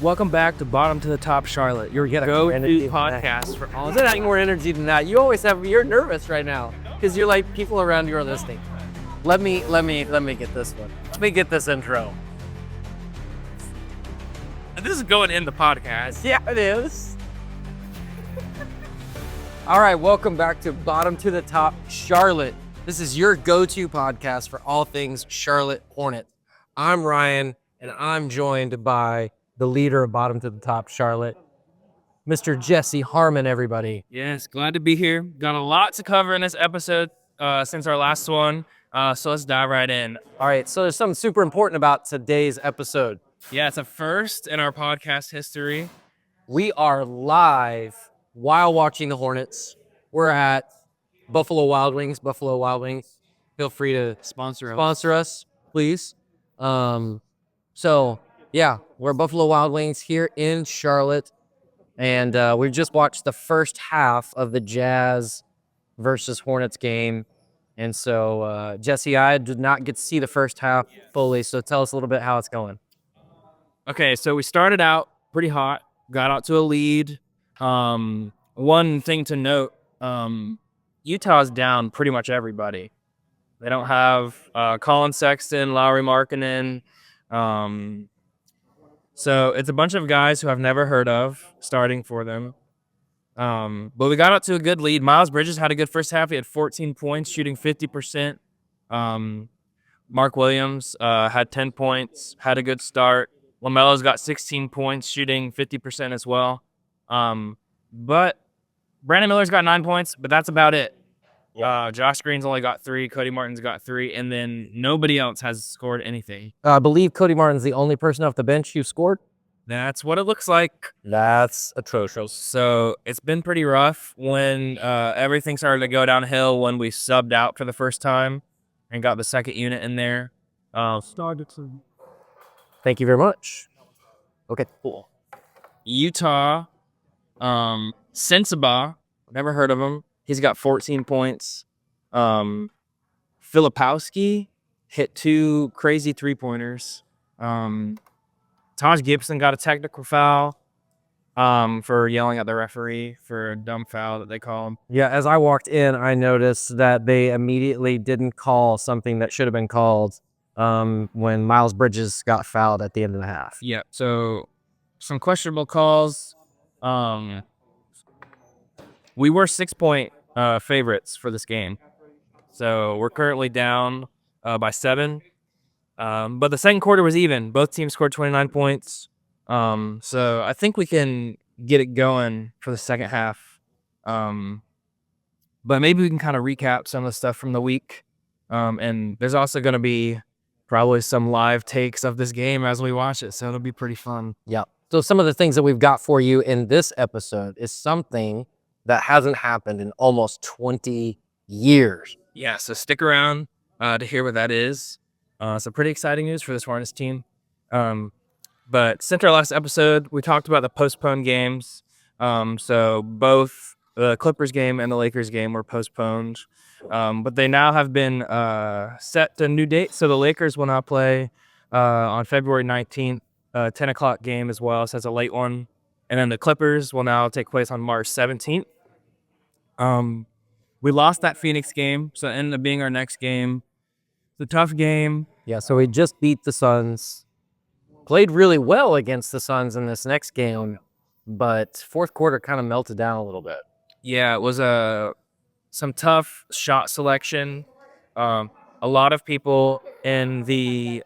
Welcome back to Bottom to the Top Charlotte, your go-to podcast for all. Is it more energy than that? You always have. You're nervous right now because you're like people around you are listening. Let me get this one. Let me get this intro. This is going in the podcast. Yeah, it is. All right, welcome back to Bottom to the Top Charlotte. This is your go-to podcast for all things Charlotte Hornets. I'm Ryan, and I'm joined by the leader of Bottom to the Top Charlotte, Mr. Jesse Harmon, everybody. Yes, glad to be here. Got a lot to cover in this episode since our last one, so let's dive right in. All right, so there's something super important about today's episode. Yeah, it's a first in our podcast history. We are live while watching the Hornets. We're at Buffalo Wild Wings. Feel free to sponsor us, please. So, yeah, we're Buffalo Wild Wings here in Charlotte. And we've just watched the first half of the Jazz versus Hornets game. And so, Jesse, I did not get to see the first half fully. So tell us a little bit how it's going. Okay, so we started out pretty hot, got out to a lead. One thing to note, Utah's down pretty much everybody. They don't have Colin Sexton, Lowry Markkanen. So it's a bunch of guys who I've never heard of starting for them. But we got out to a good lead. Miles Bridges had a good first half. He had 14 points, shooting 50%. Mark Williams had 10 points, had a good start. LaMelo's got 16 points, shooting 50% as well. But Brandon Miller's got 9 points, but that's about it. Josh Green's only got 3. Cody Martin's got 3. And then nobody else has scored anything. I believe Cody Martin's the only person off the bench you've scored. That's what it looks like. That's atrocious. So it's been pretty rough when everything started to go downhill when we subbed out for the first time and got the second unit in there. Thank you very much. Okay, cool. Utah, Sensabaugh, never heard of him. He's got 14 points. Filipowski hit 2 crazy three-pointers. Taj Gibson got a technical foul for yelling at the referee for a dumb foul that they call him. Yeah, as I walked in, I noticed that they immediately didn't call something that should have been called when Miles Bridges got fouled at the end of the half. Yeah, so some questionable calls. We were 6-point favorites for this game. So we're currently down by 7. But the second quarter was even. Both teams scored 29 points. So I think we can get it going for the second half. But maybe we can kind of recap some of the stuff from the week. And there's also going to be probably some live takes of this game as we watch it. So it'll be pretty fun. Yeah. So some of the things that we've got for you in this episode is something that hasn't happened in almost 20 years. Yeah, so stick around to hear what that is. So pretty exciting news for this Hornets team. But since our last episode, we talked about the postponed games. So both the Clippers game and the Lakers game were postponed. But they now have been set to a new date. So the Lakers will now play on February 19th, 10 o'clock game as well. So that's a late one. And then the Clippers will now take place on March 17th. We lost that Phoenix game, so it ended up being our next game. It's a tough game. Yeah, so we just beat the Suns. Played really well against the Suns in this next game, but fourth quarter kind of melted down a little bit. Yeah, it was some tough shot selection. A lot of people in the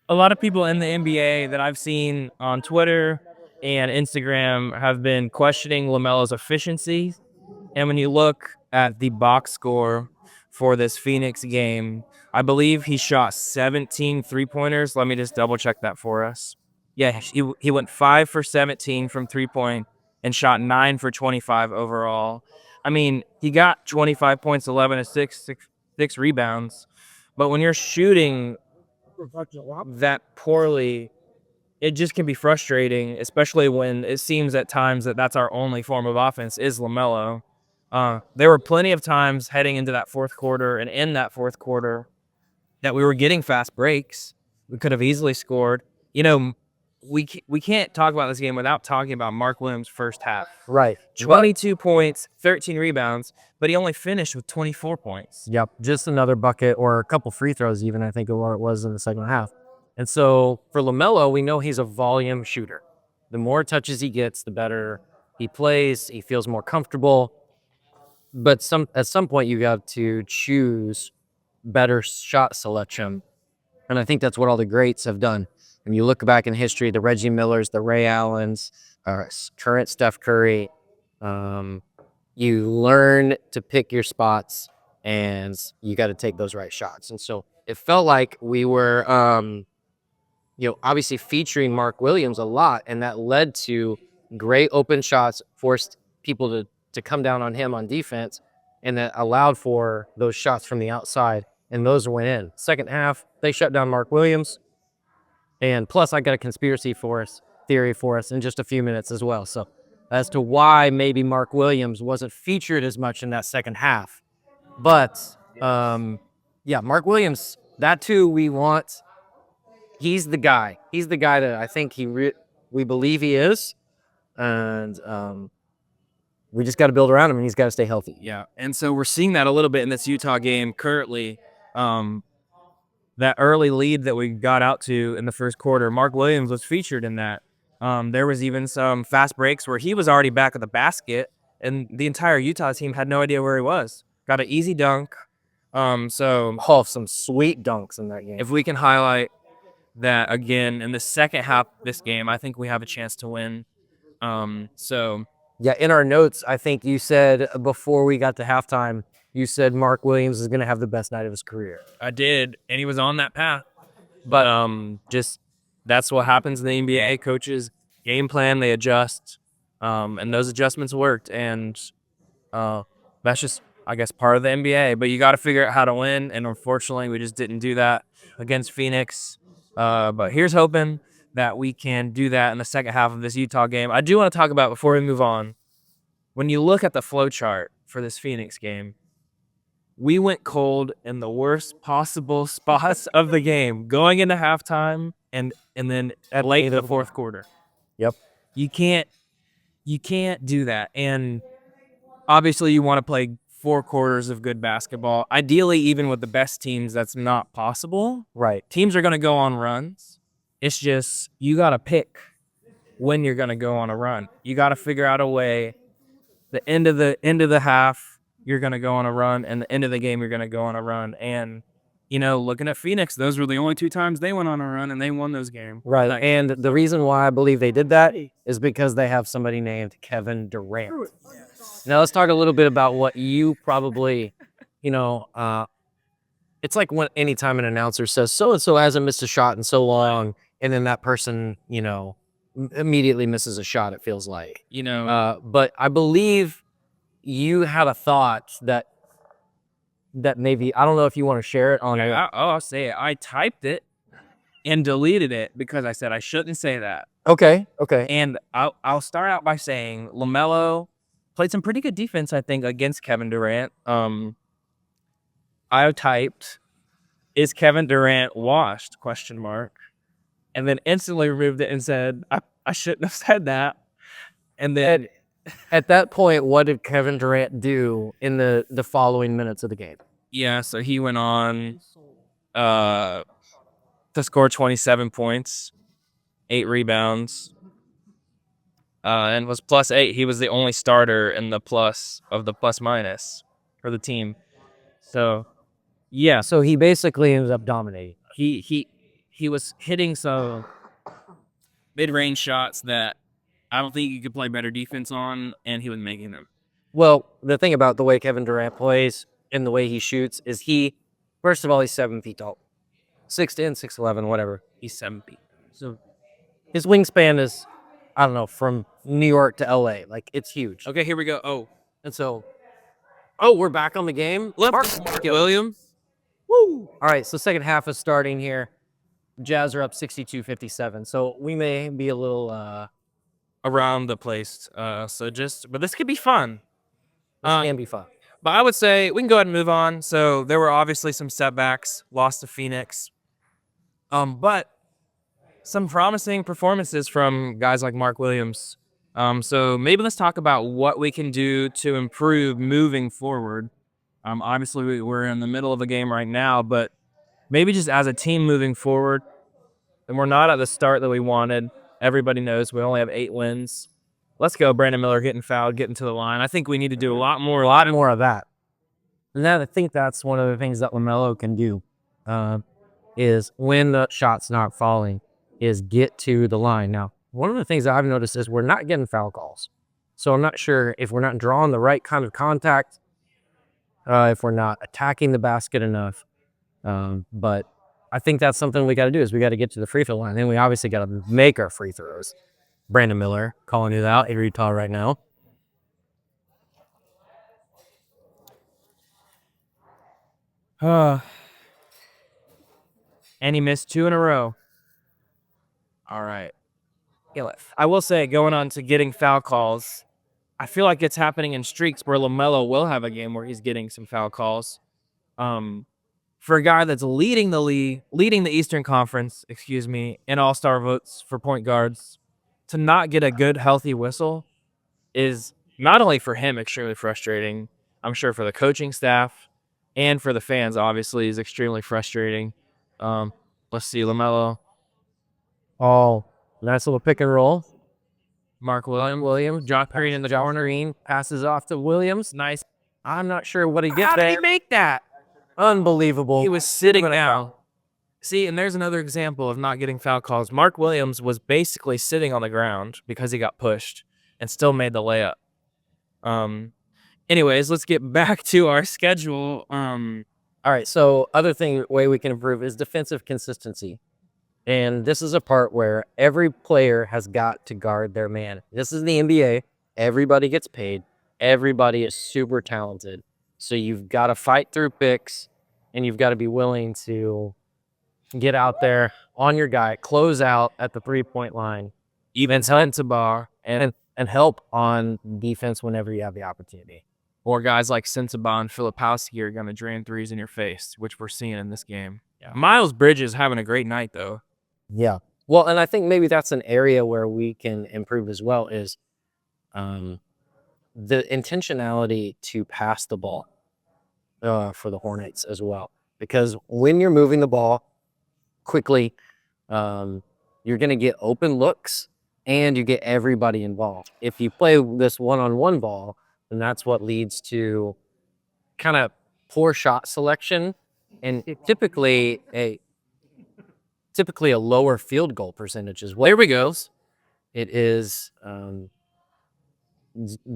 NBA that I've seen on Twitter and Instagram have been questioning LaMelo's efficiency. And when you look at the box score for this Phoenix game, I believe he shot 17 three-pointers. Let me just double-check that for us. Yeah, he went 5 for 17 from three-point and shot 9 for 25 overall. I mean, he got 25 points, 11 assists, 6 rebounds. But when you're shooting that poorly, it just can be frustrating, especially when it seems at times that that's our only form of offense is LaMelo. There were plenty of times heading into that fourth quarter and in that fourth quarter that we were getting fast breaks, We could have easily scored. You know, we can't talk about this game without talking about Mark Williams' first half. Right. 22 points, 13 rebounds, but he only finished with 24 points. Yep. Just another bucket or a couple free throws, even, I think, of what it was in the second half. And so for LaMelo, we know he's a volume shooter. The more touches he gets, the better he plays. He feels more comfortable. But at some point, you got to choose better shot selection. And I think that's what all the greats have done. When you look back in history, the Reggie Millers, the Ray Allens, current Steph Curry, you learn to pick your spots and you got to take those right shots. And so it felt like we were, obviously featuring Mark Williams a lot, and that led to great open shots, forced people to come down on him on defense, and that allowed for those shots from the outside, and those went in. Second half, they shut down Mark Williams, and plus I got a conspiracy theory for us in just a few minutes as well. So as to why maybe Mark Williams wasn't featured as much in that second half. But Mark Williams, that too we want. He's the guy. He's the guy that I think we believe he is, and we just got to build around him, and he's got to stay healthy. Yeah, and so we're seeing that a little bit in this Utah game currently. That early lead that we got out to in the first quarter, Mark Williams was featured in that. There was even some fast breaks where he was already back at the basket, and the entire Utah team had no idea where he was. Got an easy dunk. Some sweet dunks in that game. If we can highlight that again in the second half of this game, I think we have a chance to win. Yeah, in our notes, I think you said before we got to halftime, you said Mark Williams is going to have the best night of his career. I did, and he was on that path. But just that's what happens in the NBA. Coaches game plan, they adjust, and those adjustments worked. And that's just, I guess, part of the NBA. But you got to figure out how to win, and unfortunately, we just didn't do that against Phoenix. But here's hoping that we can do that in the second half of this Utah game. I do want to talk about, before we move on, when you look at the flow chart for this Phoenix game, we went cold in the worst possible spots of the game, going into halftime and then at late in the fourth quarter. Yep. You can't do that. And obviously you want to play 4 quarters of good basketball. Ideally, even with the best teams, that's not possible. Right. Teams are going to go on runs. It's just you got to pick when you're going to go on a run. You got to figure out a way. The end of the half, you're going to go on a run, and the end of the game, you're going to go on a run. And, looking at Phoenix, those were the only 2 times they went on a run, and they won those games. Right. And the reason why I believe they did that is because they have somebody named Kevin Durant. Now, let's talk a little bit about what you probably, it's like when anytime an announcer says so-and-so hasn't missed a shot in so long, and then that person, immediately misses a shot, it feels like. But I believe you had a thought that maybe, I don't know if you want to share it on. I'll say it. I typed it and deleted it because I said I shouldn't say that. Okay. And I'll start out by saying LaMelo played some pretty good defense, I think, against Kevin Durant. I typed, "Is Kevin Durant washed?" ? And then instantly removed it and said, I shouldn't have said that. And then at that point, what did Kevin Durant do in the following minutes of the game? Yeah, so he went on to score 27 points, 8 rebounds, and was +8. He was the only starter in the plus minus for the team. So, yeah. So he basically ended up dominating. He was hitting some mid-range shots that I don't think you could play better defense on, and he was making them. Well, the thing about the way Kevin Durant plays and the way he shoots is first of all, he's 7 feet tall. 6'10", 6'11", whatever. He's 7 feet. So his wingspan is, I don't know, from New York to LA. Like, it's huge. Okay, here we go. And so, we're back on the game. Mark Williams. Woo! All right, so second half is starting here. Jazz are up 62-57. So we may be a little around the place. But this could be fun. This can be fun. But I would say we can go ahead and move on. So there were obviously some setbacks. Lost to Phoenix. But some promising performances from guys like Mark Williams. So maybe let's talk about what we can do to improve moving forward. Obviously, we're in the middle of a game right now, but maybe just as a team moving forward, and we're not at the start that we wanted. Everybody knows we only have 8 wins. Let's go, Brandon Miller getting fouled, getting to the line. I think we need to do a lot more of that. And I think that's one of the things that LaMelo can do, is when the shot's not falling, is get to the line. Now, one of the things that I've noticed is we're not getting foul calls. So I'm not sure if we're not drawing the right kind of contact, if we're not attacking the basket enough. But I think that's something we got to do is we got to get to the free throw line. And we obviously got to make our free throws. Brandon Miller calling it out in Utah right now. And he missed 2 in a row. All right. I will say, going on to getting foul calls, I feel like it's happening in streaks where LaMelo will have a game where he's getting some foul calls. For a guy that's leading the Eastern Conference, in All-Star votes for point guards, to not get a good, healthy whistle is not only for him extremely frustrating, I'm sure for the coaching staff and for the fans, obviously, is extremely frustrating. Let's see, LaMelo. Oh, nice little pick and roll. Mark Williams, Josh Green in the corner. Green passes off to Williams. Nice. I'm not sure what he gets How there. did he make that? Unbelievable. He was sitting down. See, and there's another example of not getting foul calls. Mark Williams was basically sitting on the ground because he got pushed and still made the layup. Anyways, let's get back to our schedule. All right, so other way we can improve is defensive consistency. And this is a part where every player has got to guard their man. This is the NBA. Everybody gets paid. Everybody is super talented. So you've got to fight through picks, and you've got to be willing to get out there on your guy, close out at the 3-point line, even hunt to bar, and help on defense whenever you have the opportunity. Or guys like Sensabaugh and Filipowski are going to drain threes in your face, which we're seeing in this game. Yeah. Miles Bridges having a great night, though. Yeah. Well, and I think maybe that's an area where we can improve as well is the intentionality to pass the ball for the Hornets as well. Because when you're moving the ball quickly, you're going to get open looks and you get everybody involved. If you play this one-on-one ball, then that's what leads to kind of poor shot selection and typically a lower field goal percentage as well. There we go. It is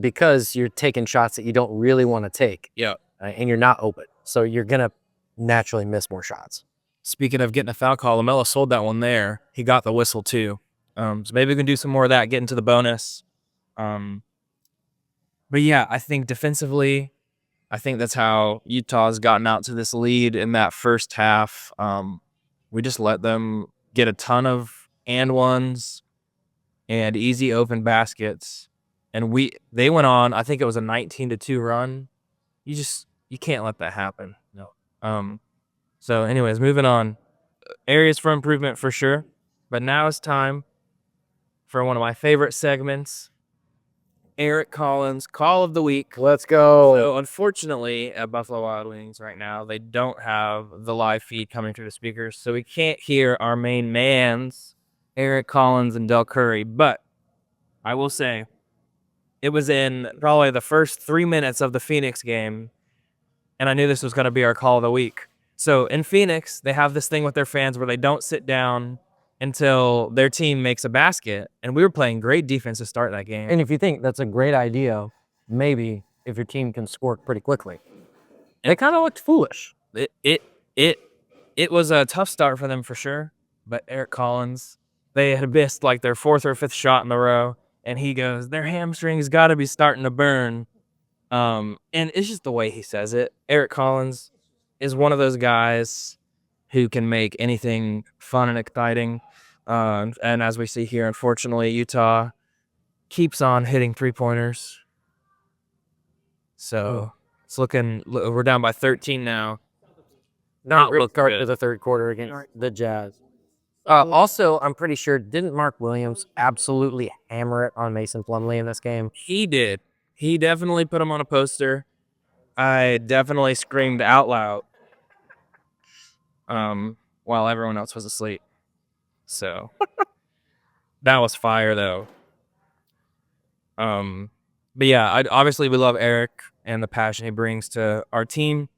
because you're taking shots that you don't really want to take. Yeah. And you're not open. So you're going to naturally miss more shots. Speaking of getting a foul call, LaMelo sold that one there. He got the whistle too. So maybe we can do some more of that, get into the bonus. But yeah, I think defensively, I think that's how Utah's gotten out to this lead in that first half. We just let them get a ton of and ones and easy open baskets. And they went on, I think it was a 19-2 run. You can't let that happen. No. So anyways, moving on. Areas for improvement for sure. But now it's time for one of my favorite segments, Eric Collins, Call of the Week. Let's go. So unfortunately, at Buffalo Wild Wings right now, they don't have the live feed coming through the speakers, so we can't hear our main mans, Eric Collins and Del Curry. But I will say, it was in probably the first 3 minutes of the Phoenix game, and I knew this was going to be our Call of the Week. So in Phoenix, they have this thing with their fans where they don't sit down until their team makes a basket, and we were playing great defense to start that game. And if you think that's a great idea, maybe if your team can score pretty quickly. And it kind of looked foolish. It was a tough start for them for sure, but Eric Collins, they had missed like their 4th or 5th shot in a row, and he goes, their hamstrings got to be starting to burn. And it's just the way he says it. Eric Collins is one of those guys who can make anything fun and exciting. And as we see here, unfortunately, Utah keeps on hitting 3-pointers. So it's we're down by 13 now. Not real start good. to the third quarter against the Jazz. Also, I'm pretty sure, didn't Mark Williams absolutely hammer it on Mason Plumlee in this game? He did. He definitely put him on a poster. I definitely screamed out loud while everyone else was asleep. So that was fire, though. But yeah, obviously we love Eric and the passion he brings to our team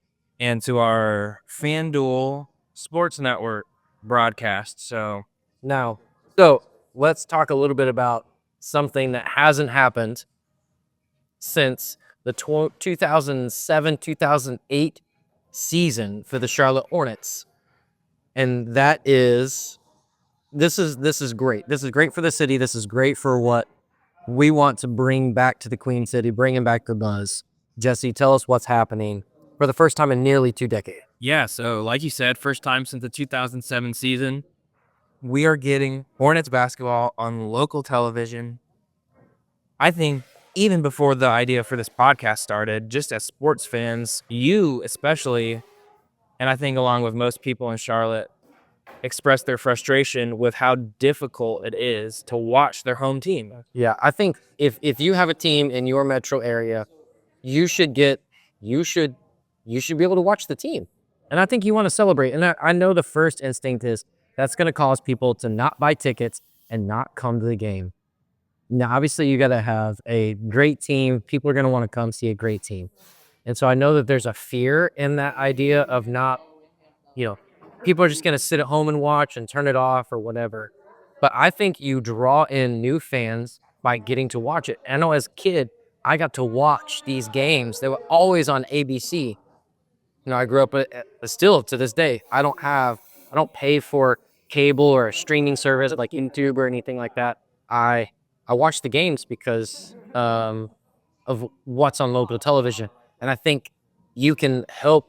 and to our FanDuel Sports Network broadcast. So Now, so let's talk a little bit about something that hasn't happened since the 2007-2008 season for the Charlotte Hornets. And that is this is great. This is great for the city. This is great for what we want to bring back to the Queen City, bringing back the buzz. Jesse, tell us what's happening for the first time in nearly 2 decades. yeah, so like you said, first time since the 2007 season, we are getting Hornets basketball on local television. I think even before the idea for this podcast started, just as sports fans, you especially, and I think along with most people in Charlotte, express their frustration with how difficult it is to watch their home team. Yeah, I think if you have a team in your metro area, you should get you should you should be able to watch the team. And I think you want to celebrate. And I know the first instinct is that's going to cause people to not buy tickets and not come to the game. Now, obviously, you got to have a great team. People are going to want to come see a great team. And so I know that there's a fear in that idea of not, people are just going to sit at home and watch and turn it off or whatever. But I think you draw in new fans by getting to watch it. I know as a kid, I got to watch these games. They were always on ABC. I grew up, still to this day, I don't pay for cable or a streaming service like YouTube or anything like that. I watch the games because of what's on local television. And I think you can help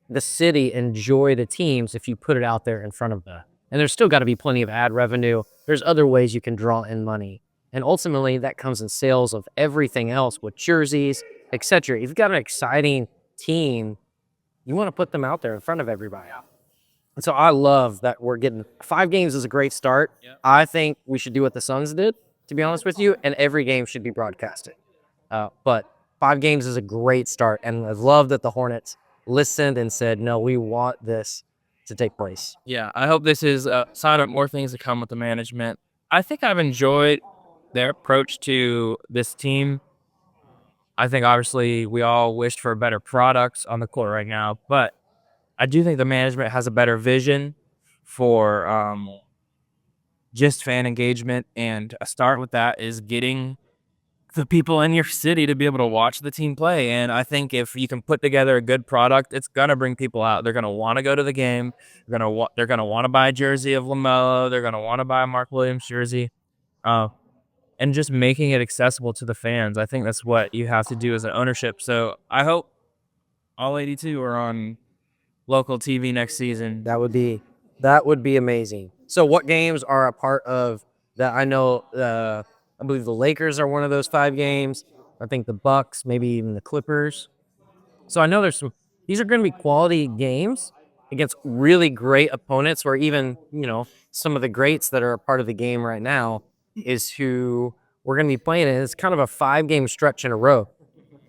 the city enjoy the teams if you put it out there in front of them. And there's still got to be plenty of ad revenue. There's other ways you can draw in money. And ultimately, that comes in sales of everything else with jerseys, etc. If you've got an exciting team, you want to put them out there in front of everybody. And so I love that we're getting 5 games is a great start. Yep. I think we should do what the Suns did, to be honest with you, and every game should be broadcasted. But 5 games is a great start. And I love that the Hornets listened and said, no, we want this to take place. Yeah, I hope this is a sign of more things to come with the management. I think I've enjoyed their approach to this team. I think obviously we all wished for better products on the court right now, but I do think the management has a better vision for just fan engagement. And a start with that is getting the people in your city to be able to watch the team play. And I think if you can put together a good product, it's gonna bring people out. They're gonna want to go to the game. They're gonna want to buy a jersey of LaMelo. They're gonna want to buy a Mark Williams jersey. And just making it accessible to the fans. I think that's what you have to do as an ownership. So I hope all 82 are on local TV next season. That would be amazing. So what games are a part of that? I know I believe the Lakers are one of those 5 games. I think the Bucks, maybe even the Clippers. So I know these are going to be quality games against really great opponents where even, some of the greats that are a part of the game right now is who we're going to be playing. And it's kind of a 5-game stretch in a row,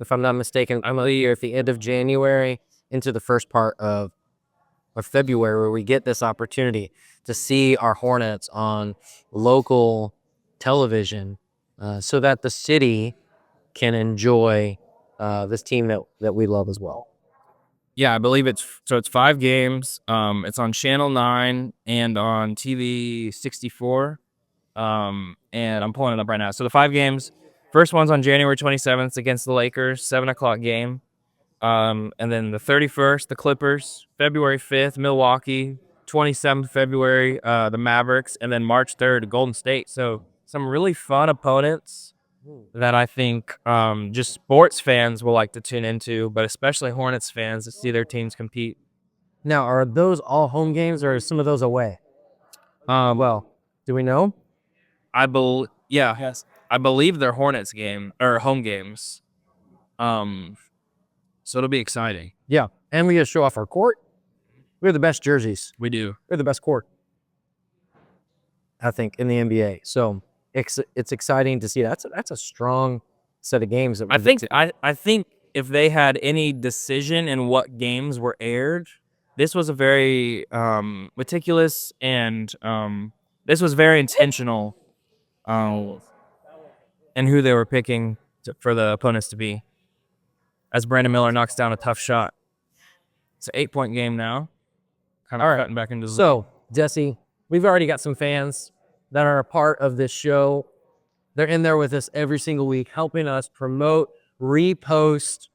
if I'm not mistaken. I'm either at the end of January into the first part of February where we get this opportunity to see our Hornets on local television so that the city can enjoy this team that we love as well. Yeah, I believe it's 5 games. It's on Channel 9 and on TV 64. And I'm pulling it up right now. So the 5 games, first one's on January 27th against the Lakers, 7:00 game. And then the 31st, the Clippers, February 5th, Milwaukee, 27th February, the Mavericks, and then March 3rd, Golden State. So some really fun opponents that I think just sports fans will like to tune into, but especially Hornets fans to see their teams compete. Now, are those all home games or are some of those away? Do we know? Yes, I believe they're Hornets game or home games. So it'll be exciting. Yeah, and we get to show off our court. We have the best jerseys. We do. We have the best court. I think, in the NBA. So it's exciting to see. That's a strong set of games that I think if they had any decision in what games were aired, this was a very meticulous and this was very intentional in who they were picking for the opponents to be. As Brandon Miller knocks down a tough shot. It's an 8-point game now. Kind of cutting back into the So, Jesse, we've already got some fans that are a part of this show. They're in there with us every single week, helping us promote, repost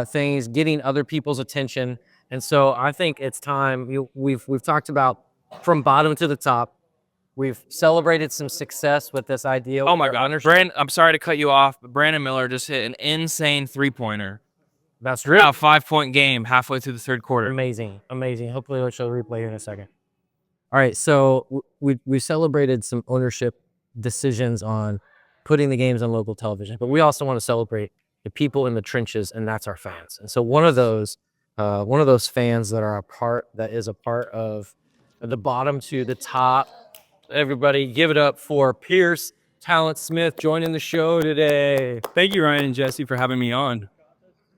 things, getting other people's attention. And so I think it's time. We've talked about from bottom to the top. We've celebrated some success with this idea. Oh my God, Brandon! I'm sorry to cut you off, but Brandon Miller just hit an insane 3-pointer. That's true. A 5-point game halfway through the third quarter. Amazing. Hopefully we'll show the replay here in a second. All right, so we celebrated some ownership decisions on putting the games on local television, but we also want to celebrate the people in the trenches, and that's our fans. And so one of those fans that is a part of the bottom to the top. Everybody, give it up for Pierce Talent Smith joining the show today. Thank you, Ryan and Jesse, for having me on.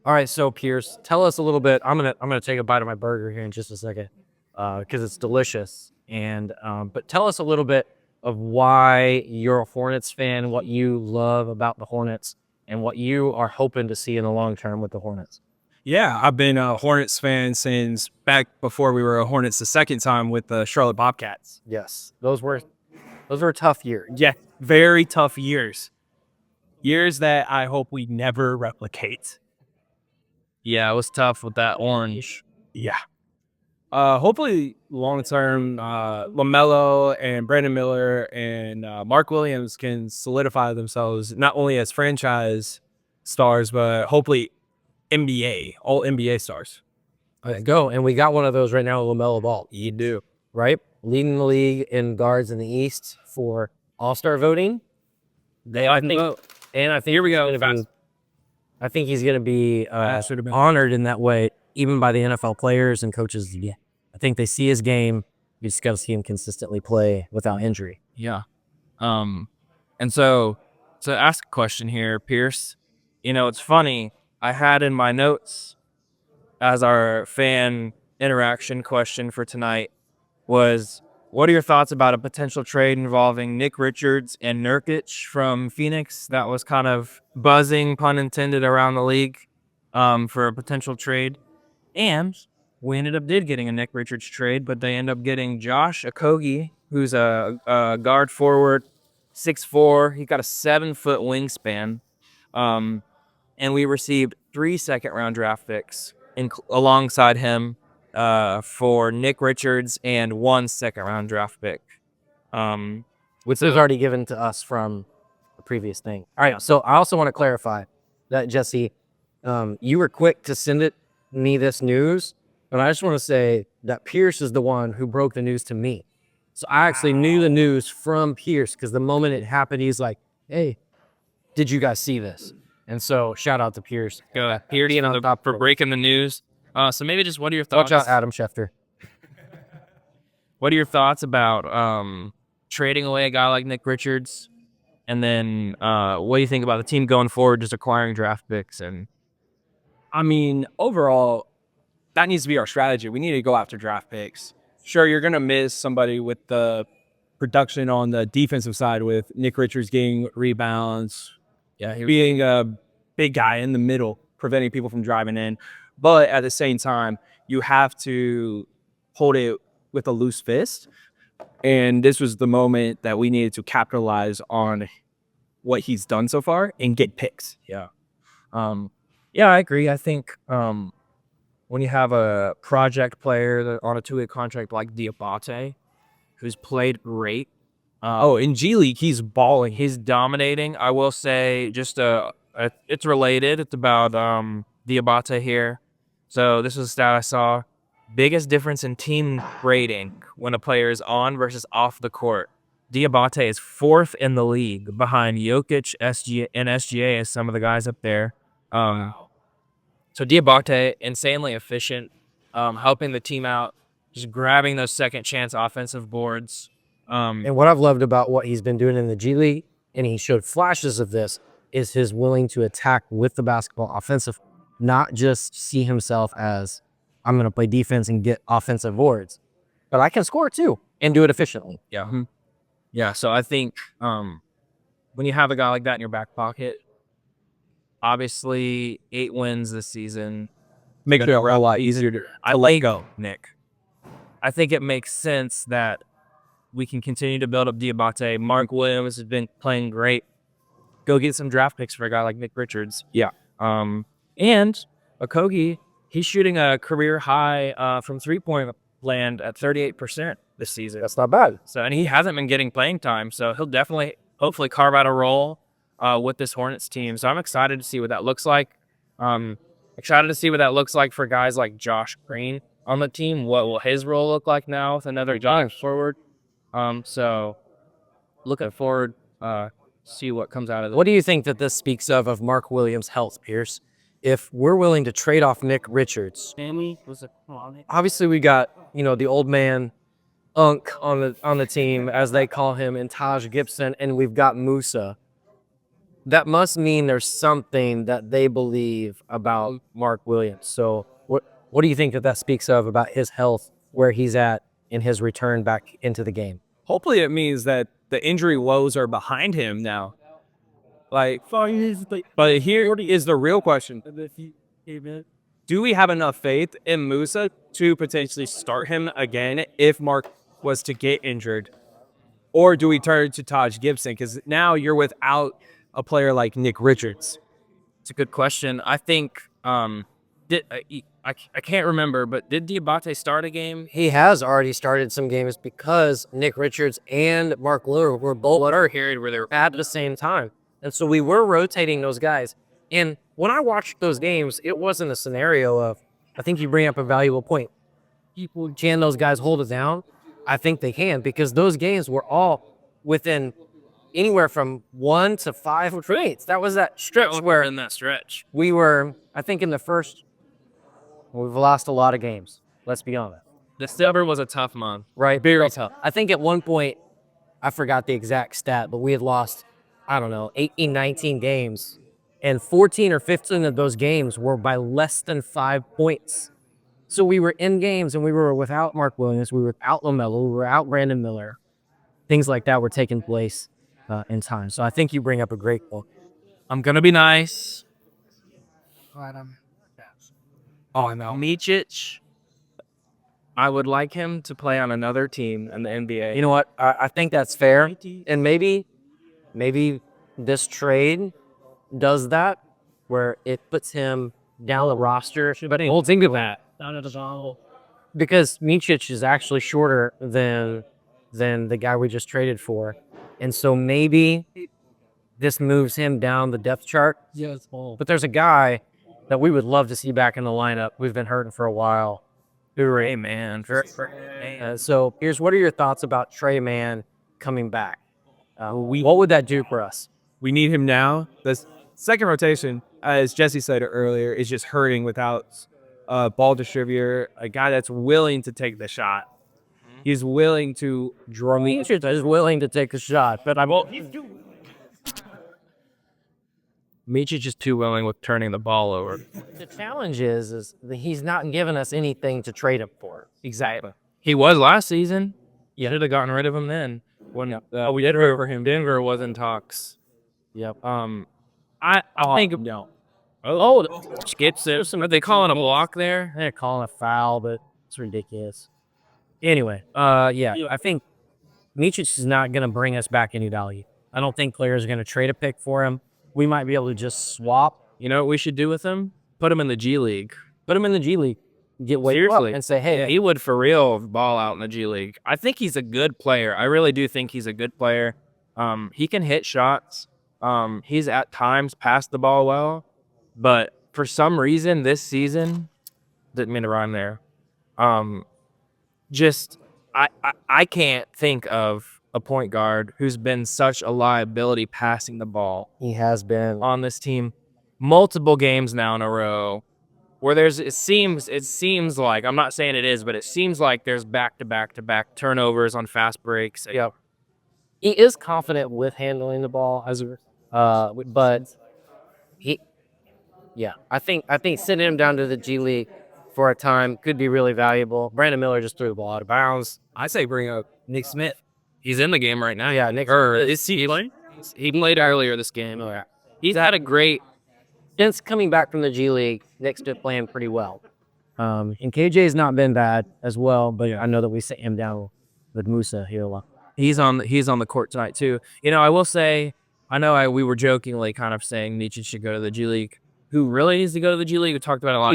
All right, so Pierce, tell us a little bit. I'm gonna take a bite of my burger here in just a second because it's delicious. And but tell us a little bit of why you're a Hornets fan, what you love about the Hornets, and what you are hoping to see in the long term with the Hornets. Yeah, I've been a Hornets fan since back before we were a Hornets the second time with the Charlotte Bobcats. Yes, those were tough years. Yeah, very tough years. Years that I hope we never replicate. Yeah, it was tough with that orange. Yeah. Hopefully, long term, LaMelo and Brandon Miller and Mark Williams can solidify themselves not only as franchise stars, but hopefully all NBA stars. Go, and we got one of those right now, LaMelo Ball. You do. Right? Leading the league in guards in the East for All-Star voting. I think Here we go. I think he's going to be honored in that way, even by the NFL players and coaches. Yeah. I think they see his game. You just got to see him consistently play without injury. Yeah. And so to ask a question here, Pierce, it's funny. I had in my notes as our fan interaction question for tonight was, what are your thoughts about a potential trade involving Nick Richards and Nurkic from Phoenix? That was kind of buzzing, pun intended, around the league for a potential trade. And we did getting a Nick Richards trade, but they end up getting Josh Okogie, who's a guard forward, 6'4". He got a 7-foot wingspan. And we received 3 second-round draft picks alongside him for Nick Richards and 1 second-round draft pick. Which was already given to us from the previous thing. All right, so I also want to clarify that, Jesse, you were quick to send me this news, but I just want to say that Pierce is the one who broke the news to me. So I actually knew the news from Pierce because the moment it happened, he's like, hey, did you guys see this? And so shout out to Pierce. Pierce for breaking the news. So maybe just what are your thoughts? Watch out, Adam Schefter. What are your thoughts about trading away a guy like Nick Richards? And then what do you think about the team going forward, just acquiring draft picks? And I mean, overall, that needs to be our strategy. We need to go after draft picks. Sure, you're going to miss somebody with the production on the defensive side with Nick Richards getting rebounds, being a big guy in the middle, preventing people from driving in. But at the same time, you have to hold it with a loose fist. And this was the moment that we needed to capitalize on what he's done so far and get picks. Yeah, I agree. I think when you have a project player on a 2-way contract like Diabate, who's played great. In G League, he's balling. He's dominating. I will say, it's related. It's about Diabate here. So this is a stat I saw. Biggest difference in team rating when a player is on versus off the court. Diabate is 4th in the league behind Jokic, and SGA as some of the guys up there. So Diabate, insanely efficient, helping the team out, just grabbing those second chance offensive boards. And what I've loved about what he's been doing in the G League, and he showed flashes of this, is his willing to attack with the basketball offensive, not just see himself as I'm going to play defense and get offensive boards, but I can score too and do it efficiently. Yeah. Yeah. So I think when you have a guy like that in your back pocket, obviously 8 wins this season Make it a lot easier to let go. Nick. I think it makes sense that we can continue to build up Diabate. Mark Williams has been playing great. Go get some draft picks for a guy like Nick Richards. Yeah. And Okogie, he's shooting a career high from 3-point land at 38% this season. That's not bad. So, and he hasn't been getting playing time, so he'll definitely, hopefully, carve out a role with this Hornets team. So I'm excited to see what that looks like. Excited to see what that looks like for guys like Josh Green on the team. What will his role look like now with another giant forward? So looking forward see what comes out of this. What do you think that this speaks of Mark Williams' health, Pierce? If we're willing to trade off Nick Richards, obviously we got, the old man Unk on the team, as they call him, and Taj Gibson, and we've got Musa. That must mean there's something that they believe about Mark Williams. So what do you think that speaks of about his health, where he's at in his return back into the game? Hopefully it means that the injury woes are behind him now. But here is the real question. Do we have enough faith in Musa to potentially start him again if Mark was to get injured? Or do we turn to Taj Gibson? Because now you're without a player like Nick Richards. It's a good question. I think I can't remember, but did Diabate start a game? He has already started some games because Nick Richards and Mark Lillard were both Period where they were at the same time. And so we were rotating those guys. And when I watched those games, it wasn't a scenario of, I think you bring up a valuable point. Can those guys hold it down? I think they can, because those games were all within anywhere from 1 to 5 points. That was that stretch where in that stretch. we were, I think in the first, we've lost a lot of games. Let's be honest. December was a tough month. Right? Very tough. I think at one point, I forgot the exact stat, but we had lost, 18, 19 games. And 14 or 15 of those games were by less than 5 points. So we were in games and we were without Mark Williams, we were without LaMelo, we were without Brandon Miller. Things like that were taking place in time. So I think you bring up a great point. I'm going to be nice. Oh, I know. Micic, I would like him to play on another team in the NBA. You know what? I think that's fair. And maybe this trade does that, where it puts him down the roster. But we'll think of that. Because Micic is actually shorter than the guy we just traded for. And so maybe this moves him down the depth chart. Yes, Paul. But there's a guy that we would love to see back in the lineup. We've been hurting for a while. Hey, man. So here's, what are your thoughts about Trey Mann coming back? What would that do for us? We need him now. The second rotation, as Jesse said earlier, is just hurting without a ball distributor, a guy that's willing to take the shot. He's willing to draw me. He's willing to take a shot, but Micic is too willing with turning the ball over. the challenge is that he's not giving us anything to trade him for. Exactly. He was last season. You should have gotten rid of him then. When we did trade for him, Denver was in talks. Yep. I think no. gets it. Are they calling a block there? They're calling a foul, but it's ridiculous. Anyway, I think Micic is not going to bring us back any value. I don't think players are going to trade a pick for him. We might be able to just swap. You know what we should do with him? Put him in the G League. Put him in the G League. Get way up and say, hey, he would for real ball out in the G League. I think he's a good player. I really do think he's a good player. He can hit shots. He's at times passed the ball well, but for some reason this season, didn't mean to rhyme there. I can't think of a point guard who's been such a liability passing the ball he has been on this team multiple games now in a row where it seems like, I'm not saying it is, but it seems like there's back-to-back-to-back turnovers on fast breaks. Yep. He is confident with handling the ball, but he, yeah, I think sending him down to the G League for a time could be really valuable. Brandon Miller just threw the ball out of bounds. I say bring up Nick Smith. He's in the game right now. Yeah, Nick. Is he playing? He played earlier this game. Oh, yeah. He's had a great. Since coming back from the G League, Nick's been playing pretty well. And KJ's not been bad as well, but I know that we sent him down with Musa here a lot. He's on the court tonight too. You know, I will say, we were jokingly kind of saying Nietzsche should go to the G League. Who really needs to go to the G League? We talked about it a lot.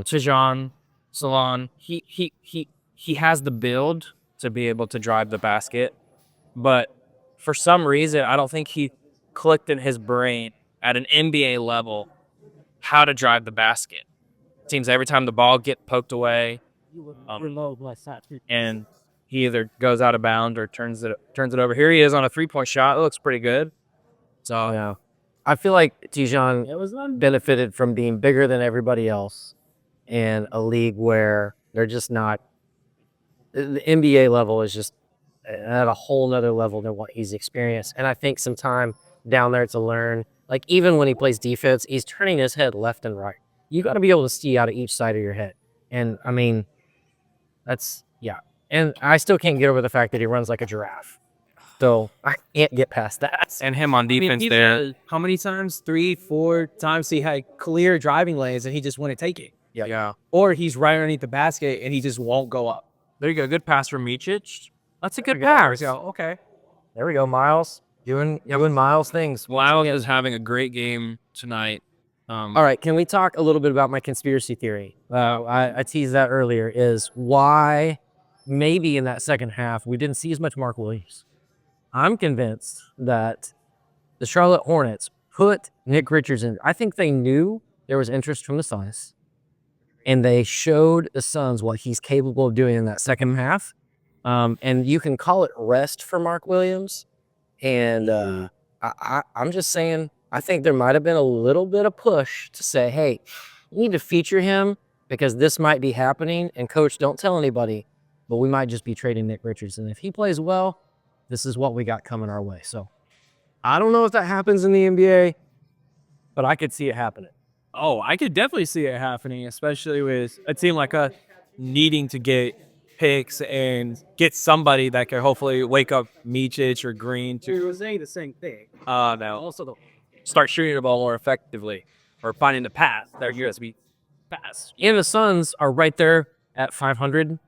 Tijan Salon. He has the build to be able to drive the basket, but for some reason, I don't think he clicked in his brain at an NBA level how to drive the basket. It seems every time the ball get poked away, and he either goes out of bounds or turns it over. Here he is on a 3-point shot. It looks pretty good. So Yeah. I feel like Tijan benefited from being bigger than everybody else in a league where they're just not. The NBA level is just at a whole nother level than what he's experienced. And I think some time down there to learn. Like, even when he plays defense, he's turning his head left and right. You got to be able to see out of each side of your head. And, I mean, yeah. And I still can't get over the fact that he runs like a giraffe. So I can't get past that. and him on defense there. How many times? 3, 4 times he had clear driving lanes and he just wouldn't take it. Yeah. Or he's right underneath the basket and he just won't go up. There you go. Good pass from Micic. That's a good pass. Okay. There we go, Miles. Doing Miles things. Lyle is having a great game tonight. All right, can we talk a little bit about my conspiracy theory? I teased that earlier, is why maybe in that second half we didn't see as much Mark Williams. I'm convinced that the Charlotte Hornets put Nick Richards in. I think they knew there was interest from the Suns, and they showed the Suns what he's capable of doing in that second half. And you can call it rest for Mark Williams. And I'm just saying, I think there might have been a little bit of push to say, hey, you need to feature him because this might be happening. And coach, don't tell anybody, but we might just be trading Nick Richards. And if he plays well, this is what we got coming our way. So I don't know if that happens in the NBA, but I could see it happening. Oh, I could definitely see it happening, especially with a team like us needing to get picks and get somebody that could hopefully wake up Micic or Green to. We were saying the same thing. No. Also, Start shooting the ball more effectively or finding the path. They're USB fast. And the Suns are right there at 500,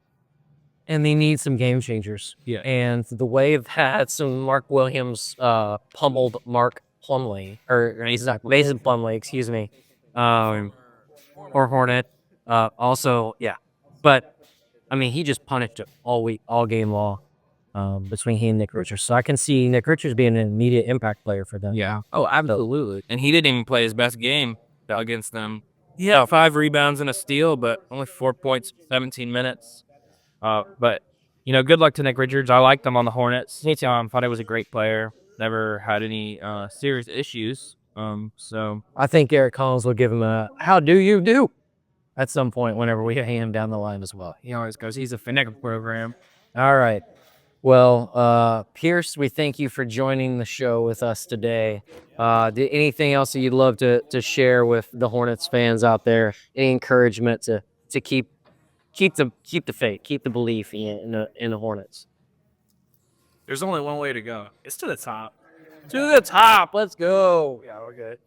and they need some game changers. Yeah. And the way that some Mark Williams pummeled Mark Plumlee, or he's not Mason Plumlee, excuse me, or Hornet. Also, yeah. But I mean, he just punished it all game long between he and Nick Richards. So I can see Nick Richards being an immediate impact player for them. Yeah. Oh, absolutely. And he didn't even play his best game against them. He had 5 rebounds and a steal, but only 4 points, 17 minutes. But, you know, good luck to Nick Richards. I liked him on the Hornets. Thought he was a great player. Never had any serious issues. So I think Eric Collins will give him a "How do you do?" at some point whenever we hand him down the line as well. he always goes, he's a Finnegan program. All right. Well, Pierce, we thank you for joining the show with us today. Anything else that you'd love to share with the Hornets fans out there? Any encouragement to keep the faith, keep the belief in the Hornets? There's only one way to go. It's to the top. To the top. Let's go. Yeah, we're good.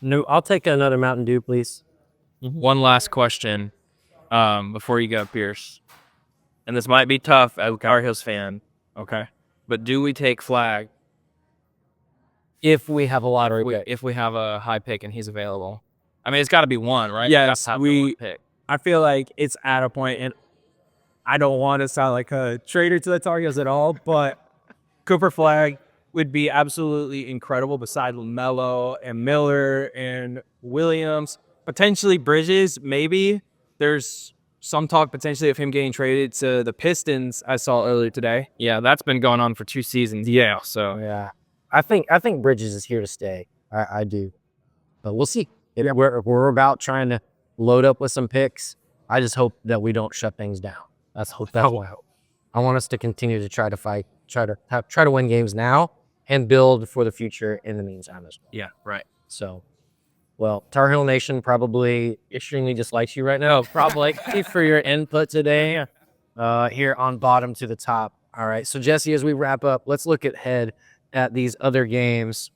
No, I'll take another Mountain Dew, please. One last question before you go, Pierce. And this might be tough as a Tar Heels fan, okay? But do we take Flag If we have a lottery pick. if we have a high pick and he's available? I mean, it's got to be one, right? Yes, It's gotta have the one pick. I feel like it's at a point, and I don't want to sound like a traitor to the Tar Heels at all, but Cooper Flag would be absolutely incredible beside LaMelo and Miller and Williams. Potentially Bridges, maybe. There's some talk potentially of him getting traded to the Pistons, I saw earlier today. Yeah, that's been going on for 2 seasons. Yeah, so Yeah. I think Bridges is here to stay. I do. But we'll see. We're about trying to load up with some picks. I just hope that we don't shut things down. That's what I hope. I want us to continue to try to fight, try to win games now, and build for the future in the meantime as well. Yeah, right. So, well, Tar Heel Nation probably extremely dislikes you right now. Probably for your input today here on Bottom to the Top. All right. So, Jesse, as we wrap up, let's look ahead at these other games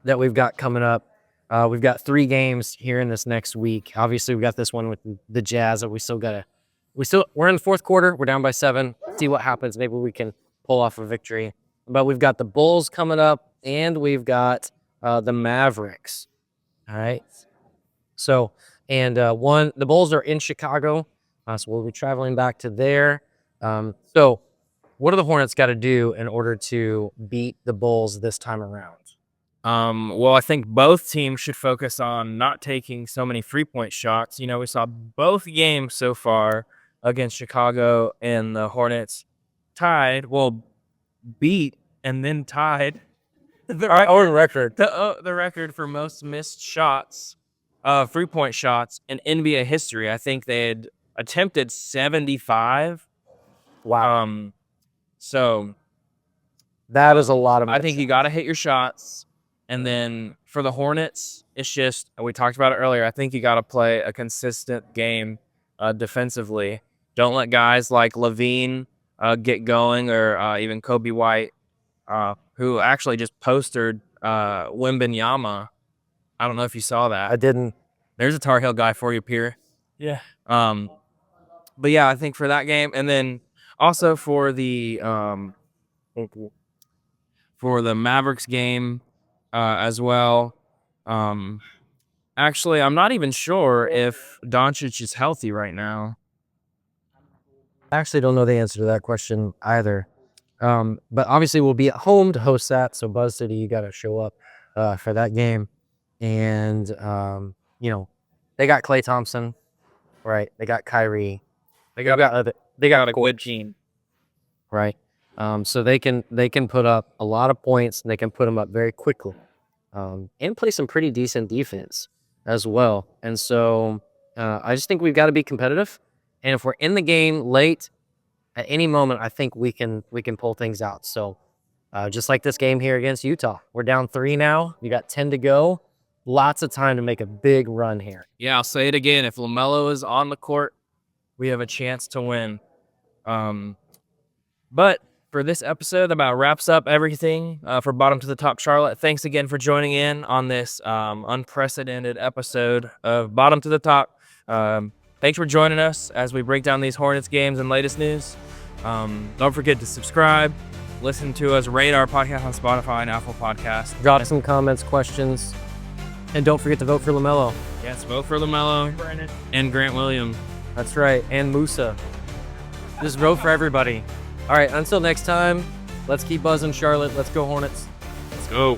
that we've got coming up. We've got 3 games here in this next week. Obviously, we got this one with the Jazz that we're in the fourth quarter. We're down by 7. See what happens. Maybe we can pull off a victory. But we've got the Bulls coming up, and we've got the Mavericks. All right. So, and the Bulls are in Chicago, so we'll be traveling back to there. So, what do the Hornets got to do in order to beat the Bulls this time around? Well, I think both teams should focus on not taking so many 3-point shots. We saw both games so far against Chicago and the Hornets beat and then tied Our own record. the record for most missed shots, 3-point shots in NBA history. I think they had attempted 75. Wow. So that is a lot of. I think you got to hit your shots. And then for the Hornets, it's just, we talked about it earlier, I think you got to play a consistent game defensively. Don't let guys like Levine get going, or even Kobe White, who actually just postered Wembanyama. I don't know if you saw that. I didn't. There's a Tar Heel guy for you, Pierre. Yeah. But yeah, I think for that game, and then also for the Mavericks game as well. Actually, I'm not even sure if Doncic is healthy right now. I actually don't know the answer to that question either. But obviously we'll be at home to host that. So Buzz City, you got to show up for that game. And, they got Klay Thompson, right? They got Kyrie. They got a good team. Right. So they can put up a lot of points, and they can put them up very quickly, and play some pretty decent defense as well. And so I just think we've got to be competitive. And if we're in the game late, at any moment, I think we can pull things out. So just like this game here against Utah, we're down 3 now. You got 10 to go. Lots of time to make a big run here. Yeah, I'll say it again. If LaMelo is on the court, we have a chance to win. But for this episode, that about wraps up everything for Bottom to the Top Charlotte. Thanks again for joining in on this unprecedented episode of Bottom to the Top. Thanks for joining us as we break down these Hornets games and latest news. Don't forget to subscribe, listen to us, rate our podcast on Spotify and Apple Podcasts. Drop some comments, questions, and don't forget to vote for LaMelo. Yes, vote for LaMelo and Grant Williams. That's right, and Musa. Just vote for everybody. All right, until next time, let's keep buzzing, Charlotte. Let's go, Hornets. Let's go.